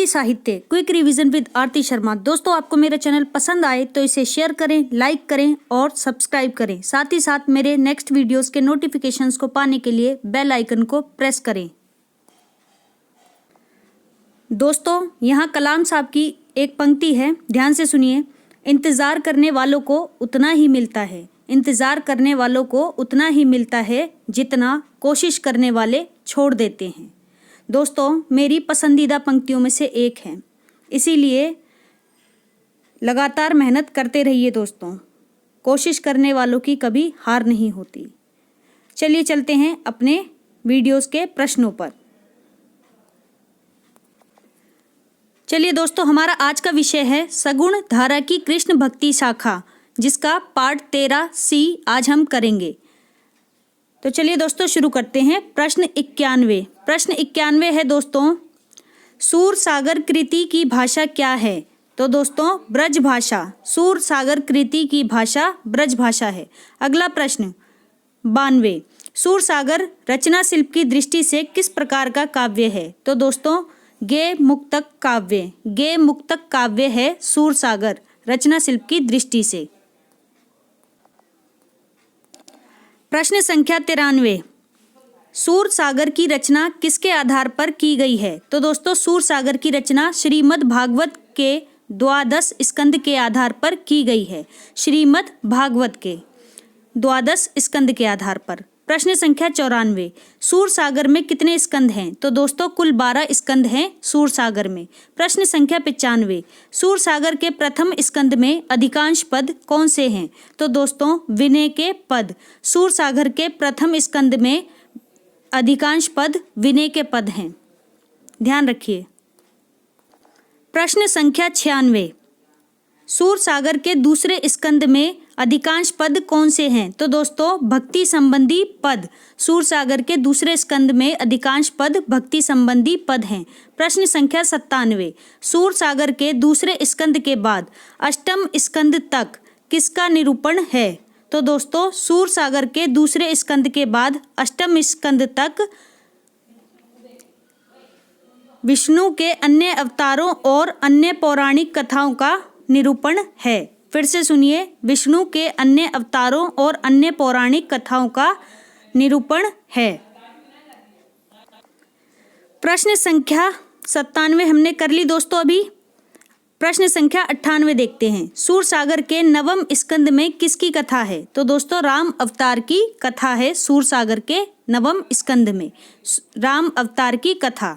हिंदी साहित्य quick revision with आरती शर्मा। दोस्तों, आपको मेरा चैनल पसंद आए तो इसे शेयर करें, लाइक करें और सब्सक्राइब करें। साथ ही साथ मेरे नेक्स्ट वीडियोस के नोटिफिकेशंस को पाने के लिए बेल आइकन को प्रेस करें। दोस्तों, यहाँ कलाम साहब की एक पंक्ति है, ध्यान से सुनिए। इंतज़ार करने वालों को उतना ही मिलता है, इंतज़ार करने वालों को उतना ही मिलता है जितना कोशिश करने वाले छोड़ देते हैं। दोस्तों, मेरी पसंदीदा पंक्तियों में से एक है, इसीलिए लगातार मेहनत करते रहिए दोस्तों। कोशिश करने वालों की कभी हार नहीं होती। चलिए चलते हैं अपने वीडियोस के प्रश्नों पर। चलिए दोस्तों, हमारा आज का विषय है सगुण धारा की कृष्ण भक्ति शाखा, जिसका पार्ट 13C आज हम करेंगे। तो चलिए दोस्तों शुरू करते हैं। प्रश्न 91। प्रश्न 91 है दोस्तों, सूर सागर कृति की भाषा क्या है? तो दोस्तों ब्रज भाषा। सूर सागर कृति की भाषा ब्रज भाषा है। अगला प्रश्न 92। सूर सागर रचना शिल्प की दृष्टि से किस प्रकार का काव्य है? तो दोस्तों गेय मुक्तक काव्य। गेय मुक्तक काव्य है सूर सागर रचना शिल्प की दृष्टि से। प्रश्न संख्या 93। सूर सागर की रचना किसके आधार पर की गई है? तो दोस्तों सूर सागर की रचना श्रीमद् भागवत के 12 स्कंद के आधार पर की गई है। श्रीमद् भागवत के 12 स्कंद के आधार पर। प्रश्न संख्या 94। सूर सागर में कितने स्कंद हैं? तो दोस्तों कुल 12 स्कंद हैं सूर सागर में। प्रश्न संख्या 95। सूर सागर के प्रथम स्कंद में अधिकांश पद कौन से हैं? तो दोस्तों विनय के पद। सूर सागर के प्रथम स्कंद में अधिकांश पद विनय के पद हैं, ध्यान रखिए। प्रश्न संख्या 96। सूर सागर के दूसरे स्कंद में अधिकांश पद कौन से हैं? तो दोस्तों भक्ति संबंधी पद। सूर सागर के दूसरे स्कंद में अधिकांश पद भक्ति संबंधी पद हैं। प्रश्न संख्या 97। सूर सागर के दूसरे स्कंद के बाद अष्टम स्कंद तक किसका निरूपण है? तो दोस्तों सूर सागर के दूसरे स्कंद के बाद अष्टम स्कंद तक विष्णु के अन्य अवतारों और अन्य पौराणिक कथाओं का निरूपण है। फिर से सुनिए, विष्णु के अन्य अवतारों और अन्य पौराणिक कथाओं का निरूपण है। प्रश्न संख्या 97 हमने कर ली दोस्तों। अभी प्रश्न संख्या 98 देखते हैं। सूर सागर के नवम स्कंद में किसकी कथा है? तो दोस्तों राम अवतार की कथा है। सूर सागर के नवम स्कंद में राम अवतार की कथा।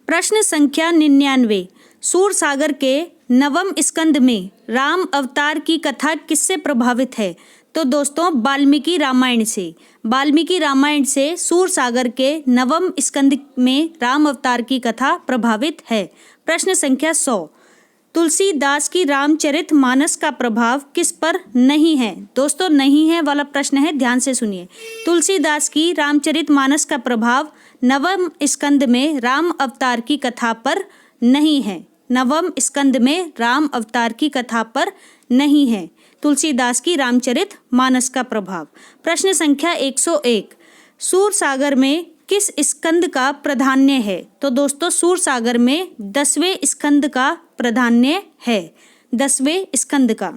प्रश्न संख्या 99। सूर सागर के नवम स्कंद में राम अवतार की कथा किससे प्रभावित है? तो दोस्तों वाल्मीकि रामायण से। वाल्मीकि रामायण से सूर सागर के नवम स्कंद में राम अवतार की कथा प्रभावित है। प्रश्न संख्या 100। तुलसीदास की रामचरित मानस का प्रभाव किस पर नहीं है? दोस्तों नहीं है वाला प्रश्न है, ध्यान से सुनिए। तुलसीदास की रामचरित मानस का प्रभाव नवम स्कंद में राम अवतार की कथा पर नहीं है। नवम स्कंद में राम अवतार की कथा पर नहीं है तुलसीदास की रामचरित मानस का प्रभाव। प्रश्न संख्या 101। सूर सागर में किस स्कंद का प्राधान्य है? तो दोस्तों सूर सागर में 10वें स्कंद का प्राधान्य है। 10वें स्कंद का।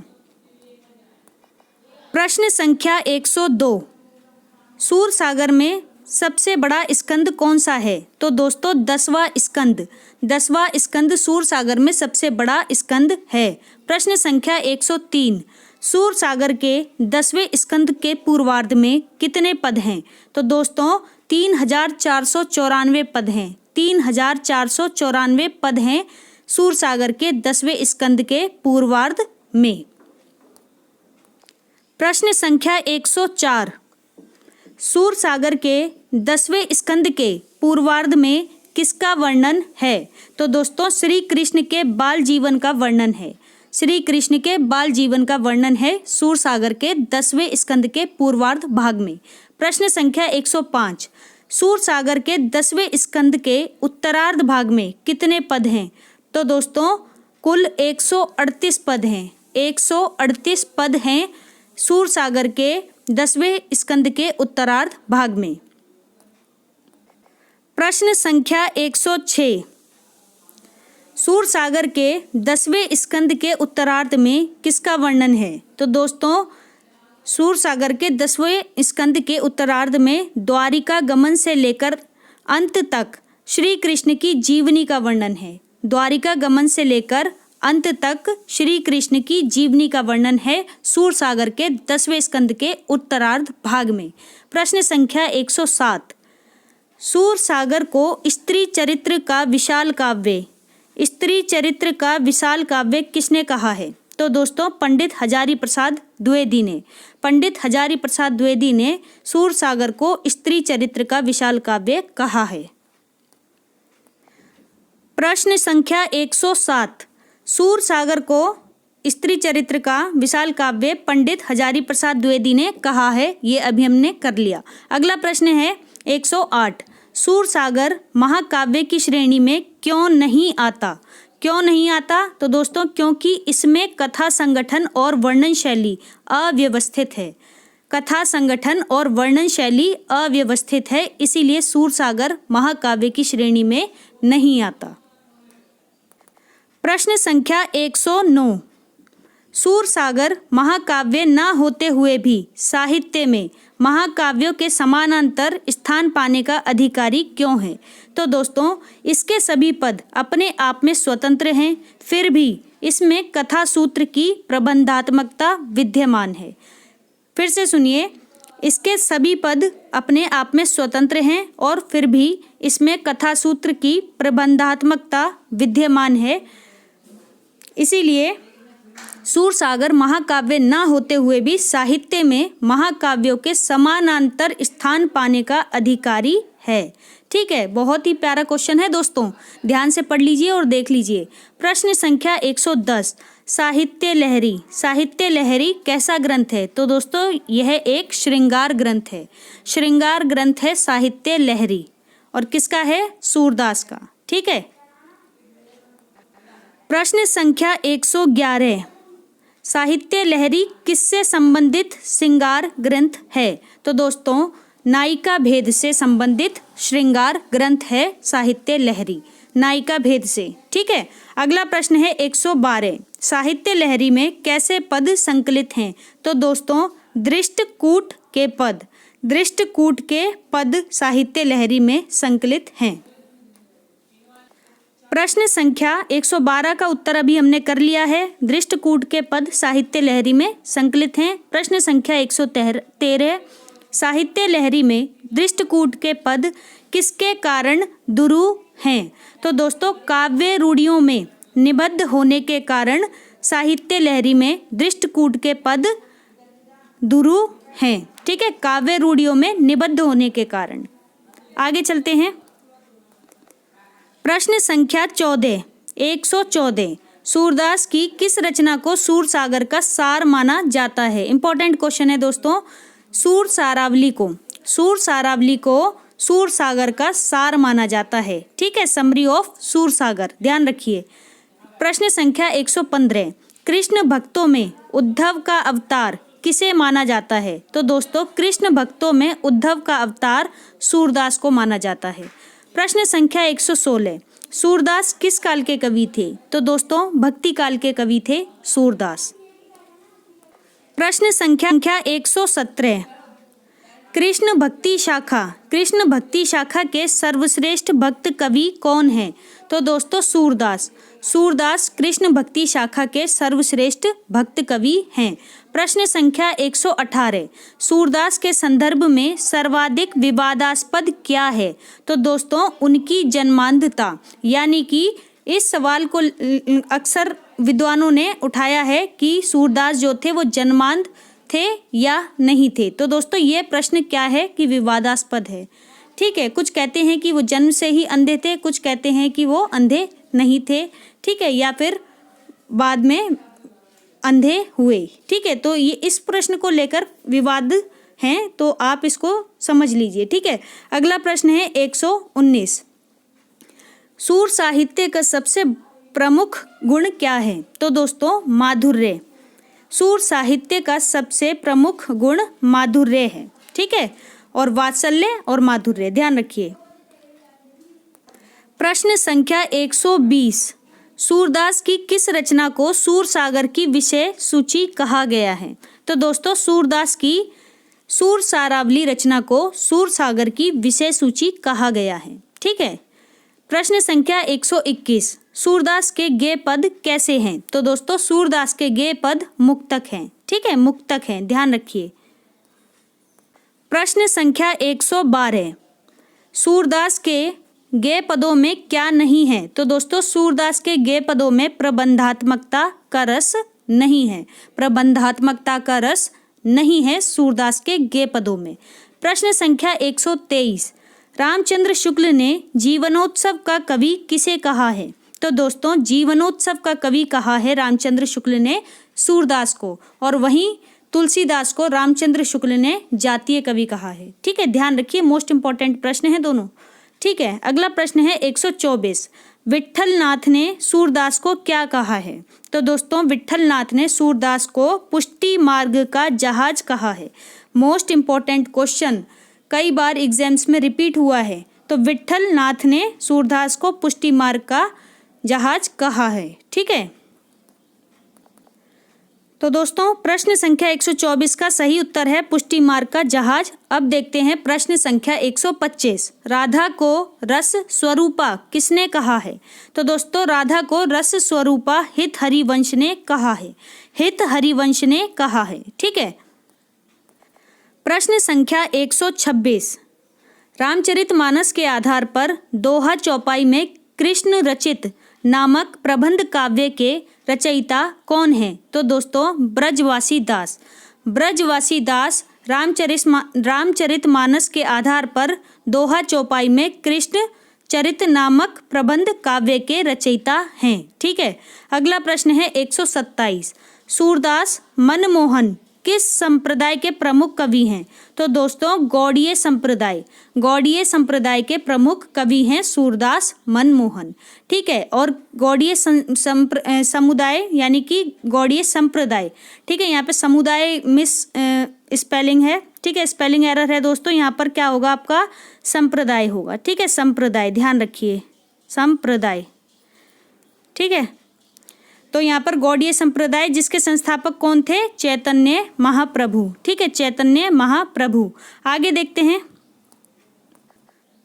प्रश्न संख्या 102। सूर सागर में सबसे बड़ा स्कंद कौन सा है? तो दोस्तों 10वां स्कंद। 10वां स्कंद सूर सागर में सबसे बड़ा स्कंद है। प्रश्न संख्या 103। सूर सागर के 10वें स्कंद के पूर्वार्ध में कितने पद हैं? तो दोस्तों 3494 पद हैं। 3494 पद हैं सूर सागर के 10वें स्कंद के पूर्वार्ध में। प्रश्न संख्या 104। सूर सागर के 10वें स्कंद के पूर्वार्ध में किसका वर्णन है? तो दोस्तों श्री कृष्ण के बाल जीवन का वर्णन है। श्री कृष्ण के बाल जीवन का वर्णन है सूर सागर के 10वें स्कंद के पूर्वार्ध भाग में। प्रश्न संख्या 105। सूर सागर के 10वें स्कंद के उत्तरार्ध भाग में कितने पद हैं? तो दोस्तों कुल 138 पद हैं। 138 पद हैं सूर सागर के 10वें स्कंद के उत्तरार्ध भाग में। प्रश्न संख्या 106। सूरसागर के 10वें स्कंद के उत्तरार्ध में किसका वर्णन है? तो दोस्तों सूरसागर के 10वें स्कंद के उत्तरार्ध में द्वारिका गमन से लेकर अंत तक श्री कृष्ण की जीवनी का वर्णन है। द्वारिका गमन से लेकर अंत तक श्री कृष्ण की जीवनी का वर्णन है सूरसागर के 10वें स्कंद के उत्तरार्ध भाग में। प्रश्न संख्या 107, सूरसागर को स्त्री चरित्र का विशाल काव्य, स्त्री चरित्र का विशाल काव्य किसने कहा है? तो दोस्तों पंडित हजारी प्रसाद द्विवेदी ने। पंडित हजारी प्रसाद द्विवेदी ने सूरसागर को स्त्री चरित्र का विशाल काव्य कहा है। प्रश्न संख्या 107, सूरसागर को स्त्री चरित्र का विशाल काव्य पंडित हजारी प्रसाद द्विवेदी ने कहा है। ये अभी हमने कर लिया। अगला प्रश्न है 108, सूरसागर महाकाव्य की श्रेणी में क्यों नहीं आता? क्यों नहीं आता? तो दोस्तों क्योंकि इसमें कथा संगठन और वर्णन शैली अव्यवस्थित है। कथा संगठन और वर्णन शैली अव्यवस्थित है, इसीलिए सूरसागर महाकाव्य की श्रेणी में नहीं आता। प्रश्न संख्या 109, सूरसागर महाकाव्य न होते हुए भी साहित्य में महाकाव्यों के समानांतर स्थान पाने का अधिकारी क्यों है? तो दोस्तों इसके सभी पद अपने आप में स्वतंत्र हैं, फिर भी इसमें कथा सूत्र की प्रबंधात्मकता विद्यमान है। फिर से सुनिए, इसके सभी पद अपने आप में स्वतंत्र हैं और फिर भी इसमें कथा सूत्र की प्रबंधात्मकता विद्यमान है, इसीलिए सूरसागर महाकाव्य न होते हुए भी साहित्य में महाकाव्यों के समानांतर स्थान पाने का अधिकारी है। ठीक है, बहुत ही प्यारा क्वेश्चन है दोस्तों, ध्यान से पढ़ लीजिए और देख लीजिए। प्रश्न संख्या 110, साहित्य लहरी। साहित्य लहरी कैसा ग्रंथ है? तो दोस्तों यह एक श्रृंगार ग्रंथ है। श्रृंगार ग्रंथ है साहित्य लहरी, और किसका है? सूरदास का। ठीक है। प्रश्न संख्या 111, साहित्य लहरी किससे संबंधित श्रृंगार ग्रंथ है? तो दोस्तों नायिका भेद से संबंधित श्रृंगार ग्रंथ है साहित्य लहरी, नायिका भेद से। ठीक है। अगला प्रश्न है 112, साहित्य लहरी में कैसे पद संकलित हैं? तो दोस्तों दृष्टकूट के पद, दृष्टकूट के पद साहित्य लहरी में संकलित हैं। प्रश्न संख्या 112 का उत्तर अभी हमने कर लिया है। दृष्टकूट के पद साहित्य लहरी में संकलित हैं। प्रश्न संख्या 113, साहित्य लहरी में दृष्टकूट के पद किसके कारण दुरू हैं? तो दोस्तों काव्य रूढ़ियों में निबद्ध होने के कारण साहित्य लहरी में दृष्टकूट के पद दुरू हैं। ठीक है, काव्य रूढ़ियों में निबद्ध होने के कारण। आगे चलते हैं। प्रश्न संख्या 14, 114, सूरदास की किस रचना को सूरसागर का सार माना जाता है? इंपॉर्टेंट क्वेश्चन है दोस्तों। सूरसारावली को सूरसागर का सार माना जाता है। ठीक है, समरी ऑफ सूरसागर, ध्यान रखिए। प्रश्न संख्या 115, कृष्ण भक्तों में उद्धव का अवतार किसे माना जाता है? तो दोस्तों कृष्ण भक्तों में उद्धव का अवतार सूरदास को माना जाता है। प्रश्न संख्या 116, सूरदास किस काल के कवि थे? तो दोस्तों भक्ति काल के कवि थे सूरदास। प्रश्न संख्या 117, कृष्ण भक्ति शाखा के सर्वश्रेष्ठ भक्त कवि कौन है? तो दोस्तों सूरदास कृष्ण भक्ति शाखा के सर्वश्रेष्ठ भक्त कवि हैं। प्रश्न संख्या 118, सूरदास के संदर्भ में सर्वाधिक विवादास्पद क्या है? तो दोस्तों उनकी जन्मांधता, यानी कि इस सवाल को अक्सर विद्वानों ने उठाया है कि सूरदास जो थे वो जन्मांध थे या नहीं थे। तो दोस्तों ये प्रश्न क्या है कि विवादास्पद है। ठीक है, कुछ कहते हैं कि वो जन्म से ही अंधे थे, कुछ कहते हैं कि वो अंधे नहीं थे। ठीक है, या फिर बाद में अंधे हुए। ठीक है, तो ये इस प्रश्न को लेकर विवाद हैं, तो आप इसको समझ लीजिए। ठीक है। अगला प्रश्न है 119, सूर साहित्य का सबसे प्रमुख गुण क्या है? तो दोस्तों माधुर्य। सूर साहित्य का सबसे प्रमुख गुण माधुर्य है। ठीक है, और वात्सल्य और माधुर्य, ध्यान रखिए। प्रश्न संख्या 120, सूरदास की किस रचना को सूरसागर की विषय सूची कहा गया है? तो दोस्तों सूरदास की सूरसारावली रचना को सूरसागर की विषय सूची कहा गया है। ठीक है। प्रश्न संख्या 121, सूरदास के गेय पद कैसे हैं? तो दोस्तों सूरदास के गेय पद मुक्तक हैं। ठीक है, मुक्तक हैं, ध्यान रखिए। प्रश्न संख्या 112, सूरदास के गेय पदों में क्या नहीं है? तो दोस्तों सूरदास के गेय पदों में प्रबंधात्मकता का रस नहीं है। प्रबंधात्मकता का रस नहीं है सूरदास के गेय पदों में। प्रश्न संख्या 123, रामचंद्र शुक्ल ने जीवनोत्सव का कवि किसे कहा है? तो दोस्तों जीवनोत्सव का कवि कहा है रामचंद्र शुक्ल ने सूरदास को, और वहीं तुलसीदास को रामचंद्र शुक्ल ने जातीय कवि कहा है। ठीक है, ध्यान रखिए, मोस्ट इंपॉर्टेंट प्रश्न है दोनों। ठीक है, अगला प्रश्न है 124, विट्ठल नाथ ने सूरदास को क्या कहा है? तो दोस्तों विट्ठल नाथ ने सूरदास को पुष्टि मार्ग का जहाज कहा है। मोस्ट इंपॉर्टेंट क्वेश्चन, कई बार एग्जाम्स में रिपीट हुआ है। तो विट्ठल नाथ ने सूरदास को पुष्टि मार्ग का जहाज कहा है। ठीक है, तो दोस्तों प्रश्न संख्या 124 का सही उत्तर है पुष्टि मार्ग का जहाज। अब देखते हैं प्रश्न संख्या 125, राधा को रस स्वरूपा किसने कहा है? तो दोस्तों राधा को रस स्वरूपा हित हरिवंश ने कहा है। हित हरिवंश ने कहा है। ठीक है। प्रश्न संख्या 126, रामचरितमानस के आधार पर दोहा चौपाई में कृष्ण रचित नामक प्रबंध काव्य के रचयिता कौन है? तो दोस्तों ब्रजवासी दास। ब्रजवासी दास रामचरितमानस के आधार पर दोहा चौपाई में कृष्ण चरित नामक प्रबंध काव्य के रचयिता हैं। ठीक है। अगला प्रश्न है 127, सूरदास मनमोहन किस संप्रदाय के प्रमुख कवि हैं? तो दोस्तों गौड़ीय संप्रदाय। गौड़ीय संप्रदाय के प्रमुख कवि हैं सूरदास मनमोहन। ठीक है, और गौड़ीय समुदाय यानी कि गौड़ीय संप्रदाय। ठीक है, यहाँ पे समुदाय मिस स्पेलिंग है। ठीक है, स्पेलिंग एरर है दोस्तों, यहाँ पर क्या होगा आपका संप्रदाय होगा। ठीक है, संप्रदाय, ध्यान रखिए, संप्रदाय। ठीक है, तो यहाँ पर गौड़ीय संप्रदाय जिसके संस्थापक कौन थे? चैतन्य महाप्रभु। ठीक है, चैतन्य महाप्रभु। आगे देखते हैं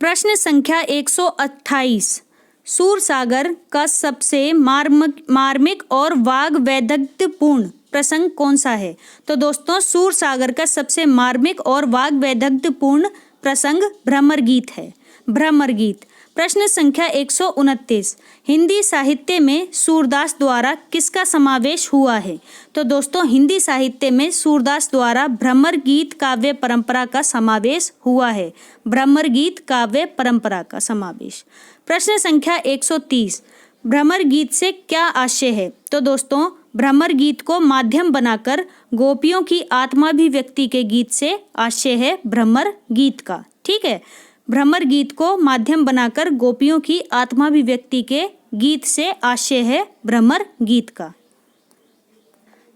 प्रश्न संख्या 128, सूरसागर का सबसे मार्मिक और वाग वैदग्ध्यपूर्ण प्रसंग कौन सा है? तो दोस्तों सूरसागर का सबसे मार्मिक और वाग वैदग्ध्यपूर्ण प्रसंग भ्रमर गीत है। भ्रमर गीत। प्रश्न संख्या 129, हिंदी साहित्य में सूरदास द्वारा किसका समावेश हुआ है? तो दोस्तों हिंदी साहित्य में सूरदास द्वारा भ्रमर गीत काव्य परंपरा का समावेश हुआ है। भ्रमर गीत काव्य परंपरा का समावेश। प्रश्न संख्या 130, भ्रमर गीत से क्या आशय है? तो दोस्तों भ्रमर गीत को माध्यम बनाकर गोपियों की आत्माभिव्यक्ति के गीत से आशय है भ्रमर गीत का। ठीक है, भ्रमर गीत को माध्यम बनाकर गोपियों की आत्माभिव्यक्ति के गीत से आशय है भ्रमर गीत का।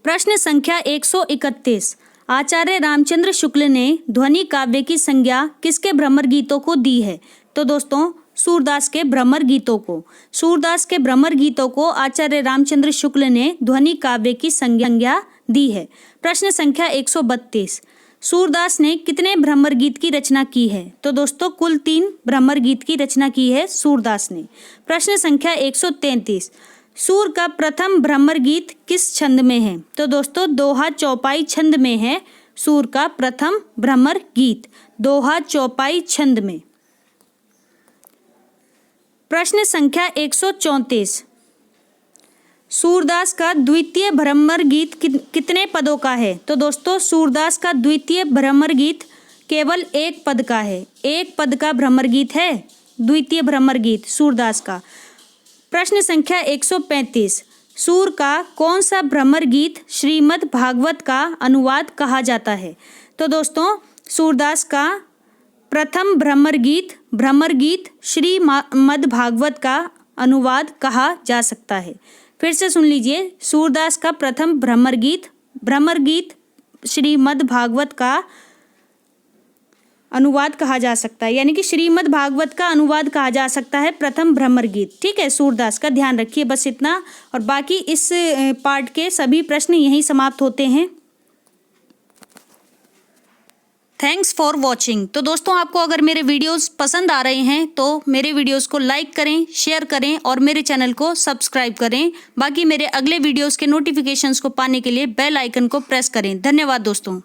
प्रश्न संख्या 131, आचार्य रामचंद्र शुक्ल ने ध्वनि काव्य की संज्ञा किसके भ्रमर गीतों को दी है? तो दोस्तों सूरदास के भ्रमर गीतों को। सूरदास के भ्रमर गीतों को आचार्य रामचंद्र शुक्ल ने ध्वनि काव्य की संज्ञा दी है। प्रश्न संख्या 132, सूरदास ने कितने भ्रमर गीत की रचना की है? तो दोस्तों कुल 3 भ्रमर गीत की रचना की है सूरदास ने। प्रश्न संख्या 133, सूर का प्रथम भ्रमर गीत किस छंद में है? तो दोस्तों दोहा चौपाई छंद में है सूर का प्रथम भ्रमर गीत, दोहा चौपाई छंद में। प्रश्न संख्या 134, सूरदास का द्वितीय भ्रमर गीत कितने पदों का है? तो दोस्तों सूरदास का द्वितीय भ्रमर गीत केवल 1 पद का है। 1 पद का भ्रमर गीत है द्वितीय भ्रमर गीत सूरदास का। प्रश्न संख्या 135, सूर का कौन सा भ्रमर गीत श्रीमद् भागवत का अनुवाद कहा जाता है? तो दोस्तों सूरदास का प्रथम भ्रमर गीत श्रीमद् भागवत का अनुवाद कहा जा सकता है। फिर से सुन लीजिए, सूरदास का प्रथम भ्रमर गीत श्रीमद् भागवत का अनुवाद कहा जा सकता है, यानी कि श्रीमद् भागवत का अनुवाद कहा जा सकता है प्रथम भ्रमर गीत। ठीक है, सूरदास का ध्यान रखिए, बस इतना। और बाकी इस पार्ट के सभी प्रश्न यहीं समाप्त होते हैं। Thanks for watching. तो दोस्तों, आपको अगर मेरे वीडियोस पसंद आ रहे हैं तो मेरे वीडियोस को लाइक करें, शेयर करें और मेरे चैनल को सब्सक्राइब करें। बाकी मेरे अगले वीडियोस के नोटिफिकेशंस को पाने के लिए बेल आइकन को प्रेस करें। धन्यवाद दोस्तों।